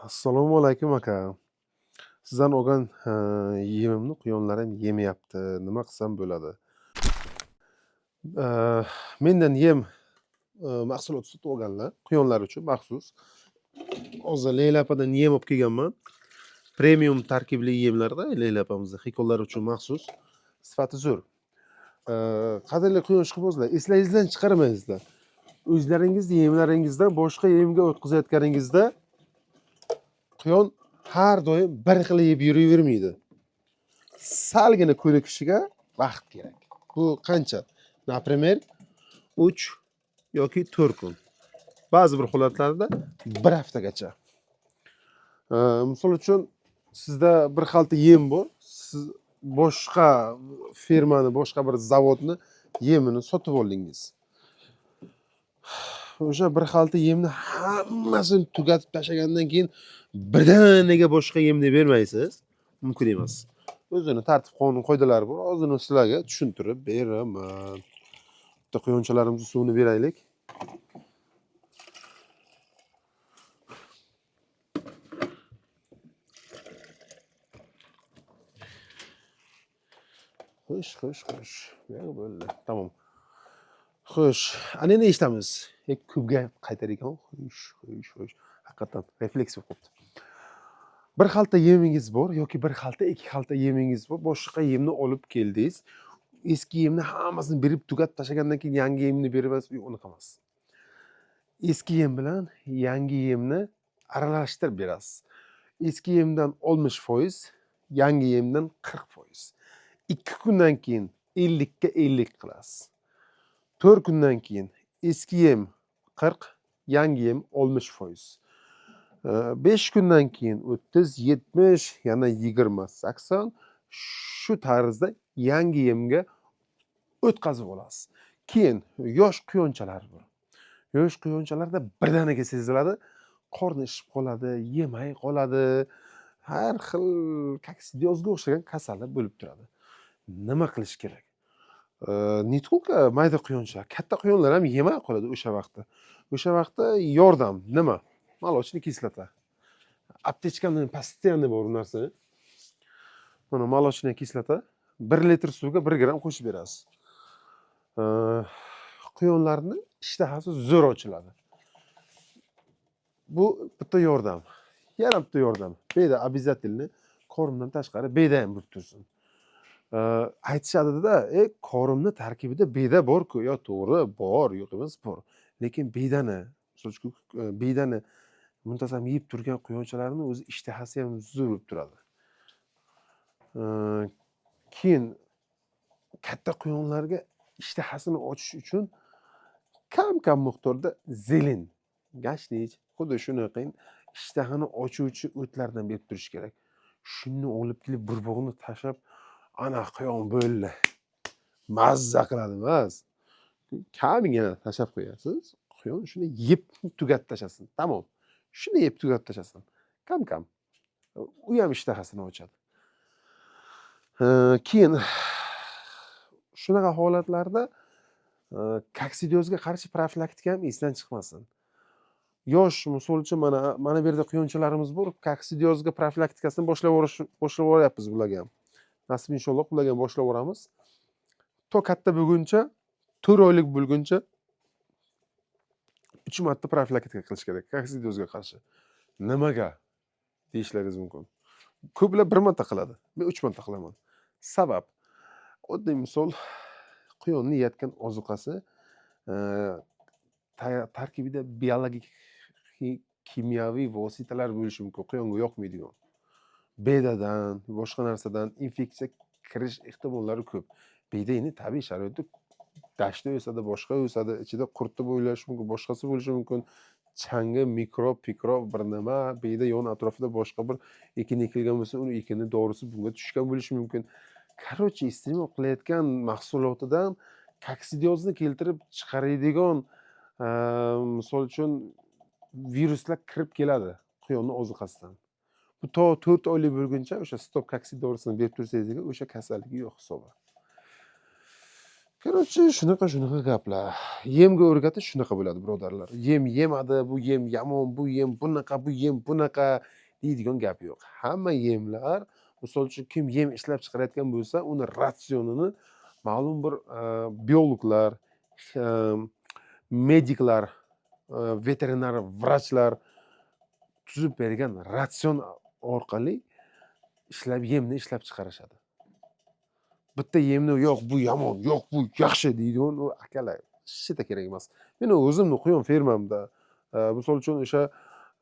Assalomu alaykum aka. Sizdan olgan yemimni quyonlarim yemayapti. Nima qilsam bo'ladi? Eee, Mendan yem mahsulot sotib olganlar, quyonlar uchun maxsus. Hozir Leyla opadan yem olib kelganman. Premium tarkibli yemlarda Leyla opamizda hikollar uchun maxsus. Sifati zo'r. Qadrli quyon ishqibozlar, eslaringizdan chiqarmaysizlar. O'zlaringizni yemlaringizdan boshqa yemga o'tkazayotganingizda quyon har doim bir xil yeb yuravermaydi. Salgina ko'nikishiga vaqt kerak. Bu qancha? Например, 3 yoki 4 kun. Ba'zi bir holatlarda bir haftagacha. Misol uchun sizda bir xalta yem bor, siz boshqa firmani, boshqa bir zavodni yemini sotib oldingiz. O'sha bir xalta yemni hammasini tugatib tashlagandan keyin birdaniga boshqa yemni bermaysiz, mumkin emas. O'zini tartib qonun qoidalari bor. Hozir sizlarga tushuntirib beraman. Bitta quyonchalarimizni suvini beraylik. Xo'sh. Yo'q bo'ldi. Tamom. Xo'sh, ana endi eshitamiz. Ko'p gap qaytar ekan. Xo'sh. Haqiqatan refleks bo'lib qopti. Bir xalta yemingiz bor yoki bir xalta, ikki xalta yemingiz bor. Boshqa yemni olib keldingiz. Eski yemni hammasini berib tugatib tashlagandan keyin yangi yemni berasiz, unaqa emas. Eski yem bilan yangi yemni aralashtirib berasiz. Eski yemdan 60%, yangi yemdan 40%. 2 kundan keyin 50 ga 50 qilasiz. 4 kundan keyin eski yem 40, yangi yem 60%. 5 kundan keyin 30, 70, yana 20, 80 shu tarzda yangi yemga o'tkazib olasiz. Keyin yosh quyonchalar bor. Yosh quyonchalarda birdaniga seziladi, qorni ishib qoladi, yemay qoladi, har xil koksidiozga o'xshagan kasallar bo'lib turadi. Nima qilish kerak? Не только mayda quyonchalar, katta quyonlar ham yemay qoladi o'sha vaqtda. O'sha vaqtda yordam nima? Молочный kislota. Aptechkamda постоянно bor bu narsa. Mana молочный kislota 1 litr suvga 1 gram qo'shib berasiz. Quyonlarning ishtahasi zo'r ochiladi. Bu bitta yordam. Yana bitta yordam. Beda обязательно qorindan tashqari beda ham bo'lib tursin. Aytishadida, qorinni tarkibida beda bor-ku. Yo to'g'ri, bor, yo'q emas, bor. Lekin bedani muntazam yeb turgan quyonchalarning o'zi ishtahasi ham zo'r bo'lib turadi. Keyin katta quyonlarga ishtahasini ochish uchun kam miqdorda zelin, gashnich, xuddi shunaqa ishtahani ochuvchi o'tlardan berib turish kerak. Shuni olib kelib bir bog'ni tashlab, ana quyon bo'ldi. Mazza qiladi emas. Kamgina tashlab qo'yasiz. Quyon shuni yeb tugatib tashlasin. Tamom. Shuni yeb tugatib tashlasin. Kam. U ham ishtahasini ochadi. Keyin shunaqa holatlarda koksidiozga qarshi profilaktika ham esdan chiqmasin. Yosh, misol uchun mana bu yerda quyonchalarimiz bor, koksidiozga profilaktikasini boshlab oryapmiz bularga ham. Nasib inshaalloh bularga ham boshlab oramiz. To katta bo'lguncha, 4 oylik bo'lguncha 3 marta profilaktika qilish kerak koksidiozga qarshi. Nimaga deyishlaringiz mumkin. Ko'plar 1 marta qiladi. Men 3 marta qilaman. Sabab, oddiy misol, quyonni yeyotgan ozuqasi tarkibida biologik kimyoviy vositalar bo'lishi mumkin, quyonga yoqmaydigan. Bedadan, boshqa narsadan infeksiya kirish ehtimollari ko'p. Beda endi tabiiy sharoitda dashtda o'sadi, boshqa o'sadi, ichida qurti bo'lishi mumkin, boshqasi bo'lishi mumkin. Changi, mikrob bir nima, beda yon atrofida boshqa bir ekin ekilgan bo'lsa, uni ekinning dorisi bunga tushgan bo'lishi mumkin. Короче, iste'mol qilayotgan mahsulotidan koksidiozni keltirib chiqaradigan misol uchun viruslar kirib keladi quyonni ozuqasidan. Bu to 4 oylik bo'lguncha o'sha stop koksid dorisini berib tursangiz, o'sha kasallik yo'q hisoblanadi. Короче, shunaqa gaplar. Yemga o'rgatish shunaqa bo'ladi, birodarlar. Yem yemadi, bu yem yomon, bu yem bunaqa, bu yem bunaqa deydigan gap yo'q. Hamma yemlar, misol uchun kim yem ishlab chiqarayotgan bo'lsa, uni ratsionini ma'lum bir biologlar, mediklar, veterinar vrachlar tuzib bergan ratsion orqali yemni ishlab chiqarishadi. Bitta yemni yo'q bu yomon, yo'q bu yaxshi deydigan u akalar shita kerak emas. Meni o'zimni quyon fermamda, misol uchun o'sha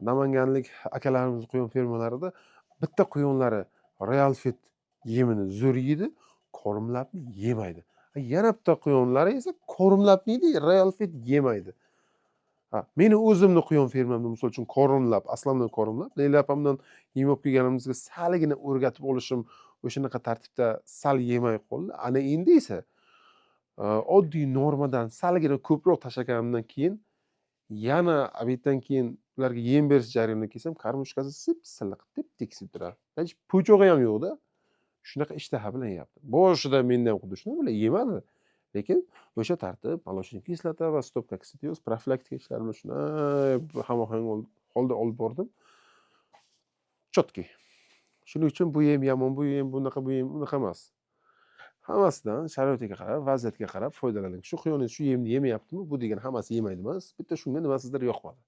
namanganlik akalarimiz quyon fermalarida bitta quyonlari Royal Fit yemini zo'r yeydi, Kormlabni yemaydi. Yana bitta quyonlari esa Kormlabni yeydi, Royal Fit yemaydi. Meni o'zimni quyon fermamda misol uchun Kormlab, aslamdan Kormlab, Leyla opamdan yem olib kelganimizga saligina o'rgatib olishim o'shanaqa tartibda sal yemay qoldi. Ana endi esa oddiy normadan salgina ko'proq tashlaganimdan keyin yana obeddan keyin ularga yem berish jarayoniga kelsam, karmushkasi sip-silliq, tep-tekis turadi. Hech po'chog'i ham yo'qda. Shunaqa ishtaha bilan yeyapti. Boshida mendan xuddi shunaqa bilan yemadi. Lekin o'sha tartib, молочный kislota va stop-koksidioz profilaktika ishlari bilan shunday hamohang holda olib bordim. Chotki. Shuning uchun bu yem yomon, bu yem bunaqa, bu yem unaqa emas. Hammasidan sharoitiga qarab, vaziyatga qarab foydalaning. Shu quyoningiz shu yemni yemayaptimi? Bu degani hammasi yemaydi emas. Bitta shunga nimasidir yoqmadi.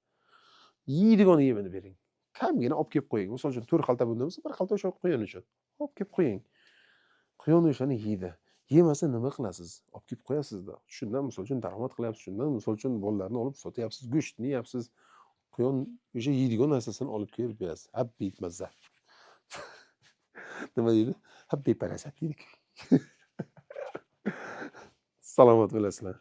Yeydigan yemini bering. Kamgina olib kelib qo'ying. Misol uchun 4 xalta bo'lsa, bir xalta o'sha quyon uchun. Olib kelib qo'ying. Quyon o'shani yeydi. Yemasa nima qilasiz? Olib kelib qo'yasizda. Shundan misol uchun daromad qilyapsiz, shundan misol uchun bolalarni olib sotyapsiz, go'shtni yeyapsiz. Quyon o'sha yeydigan narsasini olib kelib berasiz. Habbit mazza. Nima deydi? Habbe parasat deydi. Salomat bo'lasizlar.